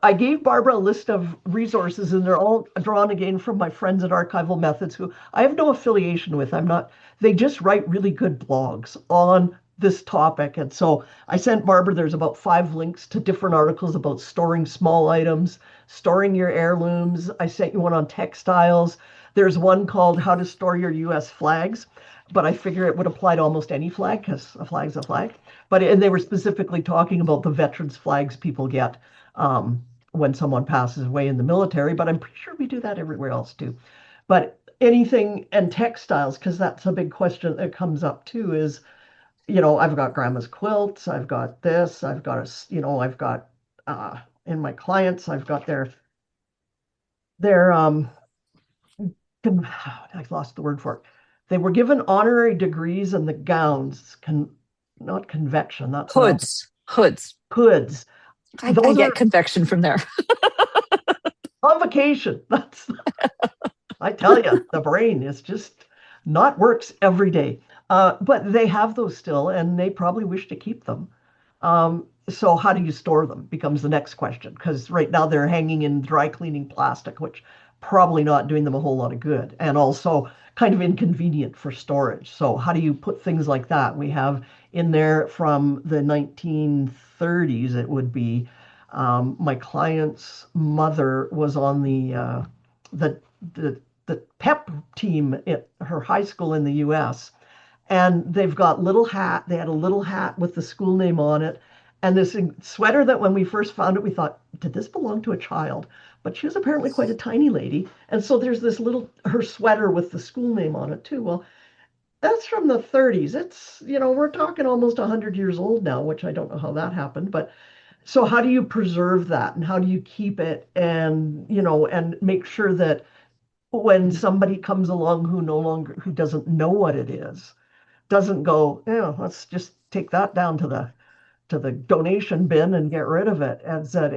I gave Barbara a list of resources, and they're all drawn again from my friends at Archival Methods, who I have no affiliation with. They just write really good blogs on this topic. And so I sent Barbara, there's about 5 links to different articles about storing small items, storing your heirlooms. I sent you one on textiles. There's one called How to Store Your US Flags, but I figure it would apply to almost any flag because a flag's a flag. And they were specifically talking about the veterans flags people get when someone passes away in the military, but I'm pretty sure we do that everywhere else too. But anything and textiles, because that's a big question that comes up too, is I've got grandma's quilts, I've got this, I've got I've got in my clients, I've got their I lost the word for it. They were given honorary degrees in the gowns, not convection, that's not Hoods. hoods. I Those get are convection from there. convocation. I tell you, the brain is just not works every day. But they have those still, and they probably wish to keep them. So how do you store them becomes the next question, because right now they're hanging in dry cleaning plastic, which probably not doing them a whole lot of good, and also kind of inconvenient for storage. So how do you put things like that? We have in there from the 1930s, it would be my client's mother was on the the pep team at her high school in the US, and they've got they had a little hat with the school name on it, and this sweater that when we first found it we thought, did this belong to a child? But she was apparently quite a tiny lady, and so there's this her sweater with the school name on it too. Well, that's from the 30s. It's, we're talking almost 100 years old now, which I don't know how that happened. But so how do you preserve that, and how do you keep it, and and make sure that when somebody comes along who doesn't know what it is, doesn't go, let's just take that down to the donation bin and get rid of it, as that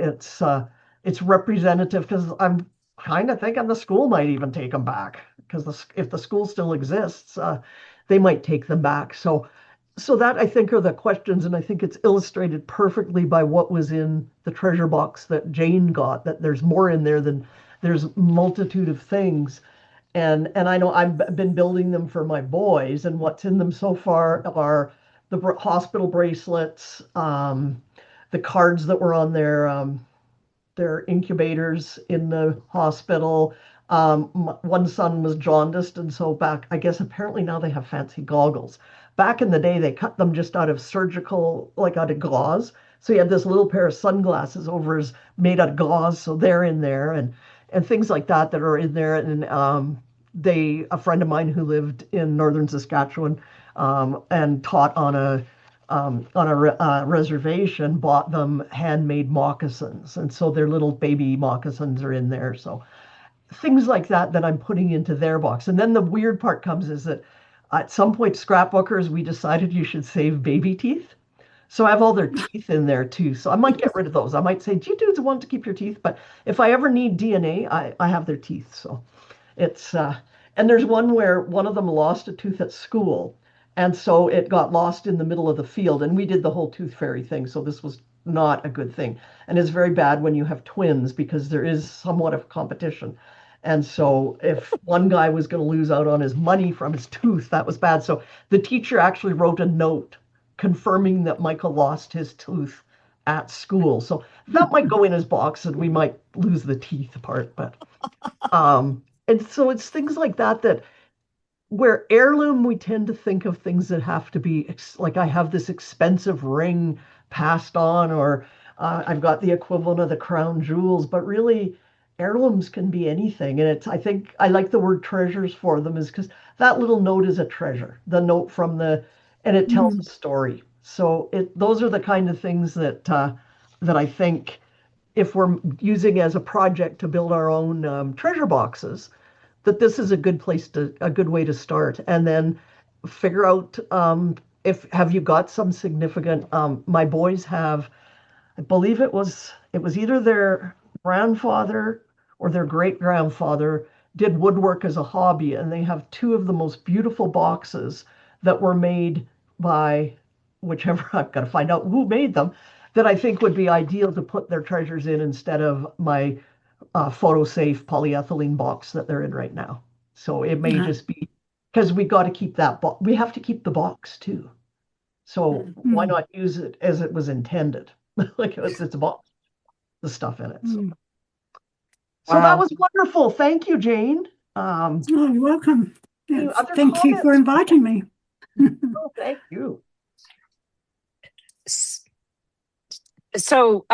it's representative, because I'm kind of thinking the school might even take them back, because if the school still exists, they might take them back. So that, I think, are the questions, and I think it's illustrated perfectly by what was in the treasure box that Jane got, that there's more in there than there's multitude of things. And I know I've been building them for my boys, and what's in them so far are the hospital bracelets, the cards that were on their incubators in the hospital. One son was jaundiced, and so I guess apparently now they have fancy goggles. Back in the day, they cut them just out of surgical, like out of gauze. So he had this little pair of sunglasses made out of gauze, so they're in there, and things like that are in there. And a friend of mine who lived in northern Saskatchewan and taught on a reservation, bought them handmade moccasins, and so their little baby moccasins are in there. So things like that I'm putting into their box. And then the weird part comes is that at some point, scrapbookers, we decided you should save baby teeth. So I have all their teeth in there too. So I might get rid of those. I might say, do you dudes want to keep your teeth? But if I ever need DNA, I have their teeth. So it's and there's one where one of them lost a tooth at school, and so it got lost in the middle of the field, and we did the whole tooth fairy thing. So this was not a good thing, and it's very bad when you have twins, because there is somewhat of competition. And so if one guy was going to lose out on his money from his tooth, that was bad. So the teacher actually wrote a note confirming that Michael lost his tooth at school. So that might go in his box, and we might lose the teeth part. But and so it's things like that where heirloom, we tend to think of things that have to be like, I have this expensive ring passed on, or I've got the equivalent of the crown jewels. But really, heirlooms can be anything. And I think I like the word treasures for them, is because that little note is a treasure. The note and it tells a story. So those are the kind of things that I think, if we're using as a project to build our own treasure boxes, that this is a good way to start. And then figure out, have you got some significant, my boys have, I believe it was either their grandfather or their great grandfather did woodwork as a hobby, and they have two of the most beautiful boxes that were made by whichever, I've got to find out who made them, that I think would be ideal to put their treasures in, instead of my photo safe polyethylene box that they're in right now. So it may just be, because we got to keep we have to keep the box too. So why not use it as it was intended? Like it's a box, the stuff in it. So that was wonderful. Thank you, Jane. Oh, you're welcome. Yes. Other Thank you for inviting me. Oh, thank you. So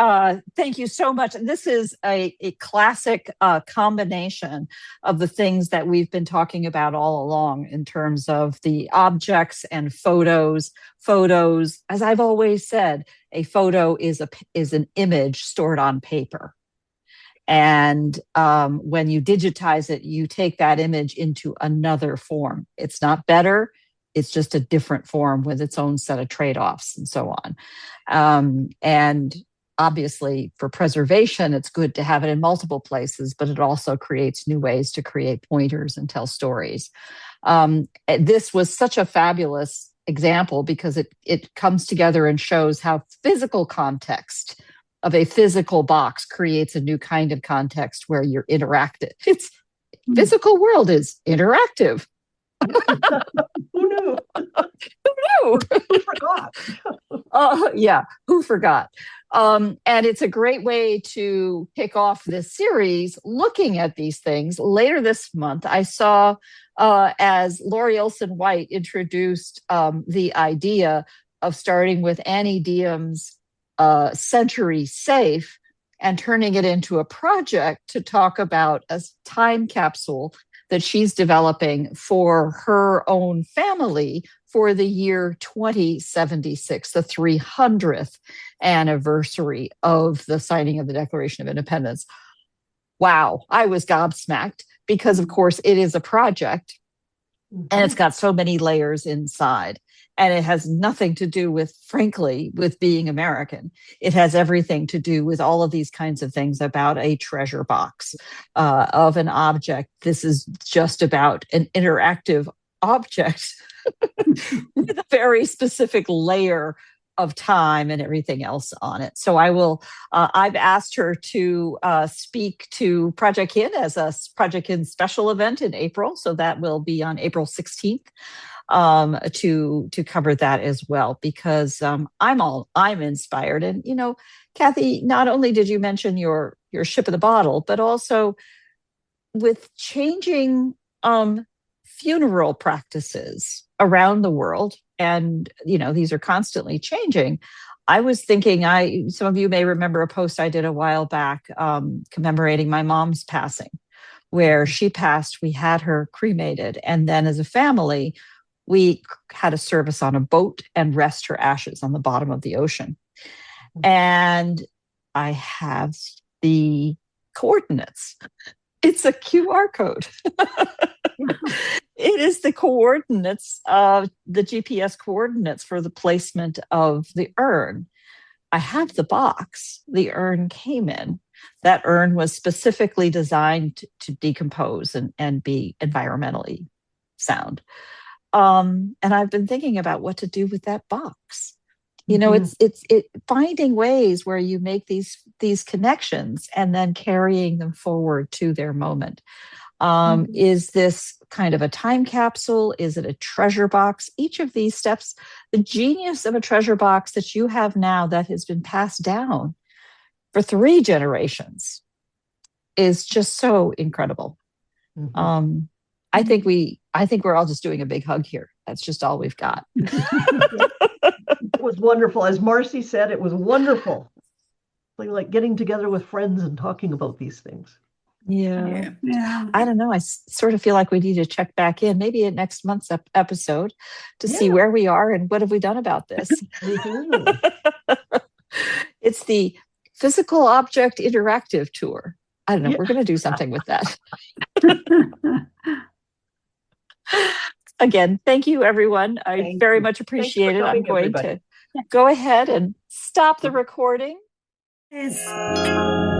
thank you so much. This is a classic combination of the things that we've been talking about all along in terms of the objects and photos. Photos, as I've always said, a photo is an image stored on paper. And when you digitize it, you take that image into another form. It's not better. It's just a different form with its own set of trade-offs and so on. And obviously, for preservation, it's good to have it in multiple places, but it also creates new ways to create pointers and tell stories. This was such a fabulous example because it comes together and shows how physical context of a physical box creates a new kind of context where you're interactive. It's physical world is interactive. Who knew? Who forgot? Yeah, who forgot? And it's a great way to kick off this series looking at these things. Later this month, I saw as Laurie Olson White introduced the idea of starting with Annie Diehm's Century Safe and turning it into a project to talk about a time capsule that she's developing for her own family for the year 2076, the 300th anniversary of the signing of the Declaration of Independence. Wow, I was gobsmacked because, of course, it is a project and it's got so many layers inside. And it has nothing to do with, frankly, with being American. It has everything to do with all of these kinds of things about a treasure box of an object. This is just about an interactive object with a very specific layer of time and everything else on it. So I've asked her to speak to Projectkin as a Projectkin special event in April. So that will be on April 16th. To cover that as well, because I'm inspired. And Kathy, not only did you mention your ship in the bottle, but also with changing funeral practices around the world, and these are constantly changing. I was thinking, some of you may remember a post I did a while back commemorating my mom's passing, where she passed. We had her cremated, and then as a family, we had a service on a boat and rest her ashes on the bottom of the ocean. And I have the coordinates. It's a QR code. It is the coordinates of the GPS coordinates for the placement of the urn. I have the box the urn came in. That urn was specifically designed to decompose and be environmentally sound. And I've been thinking about what to do with that box. It's finding ways where you make these connections and then carrying them forward to their moment. Is this kind of a time capsule? Is it a treasure box? Each of these steps, the genius of a treasure box that you have now that has been passed down for 3 generations is just so incredible. I think we're all just doing a big hug here. That's just all we've got. It was wonderful. As Marcy said, it was wonderful. Like getting together with friends and talking about these things. Yeah. I don't know. I sort of feel like we need to check back in, maybe at next month's episode, to see where we are and what have we done about this. It's the Physical Object Interactive Tour. I don't know. We're going to do something with that. Again, thank you, everyone. I very much appreciate it. I'm going to go ahead and stop the recording. Yes.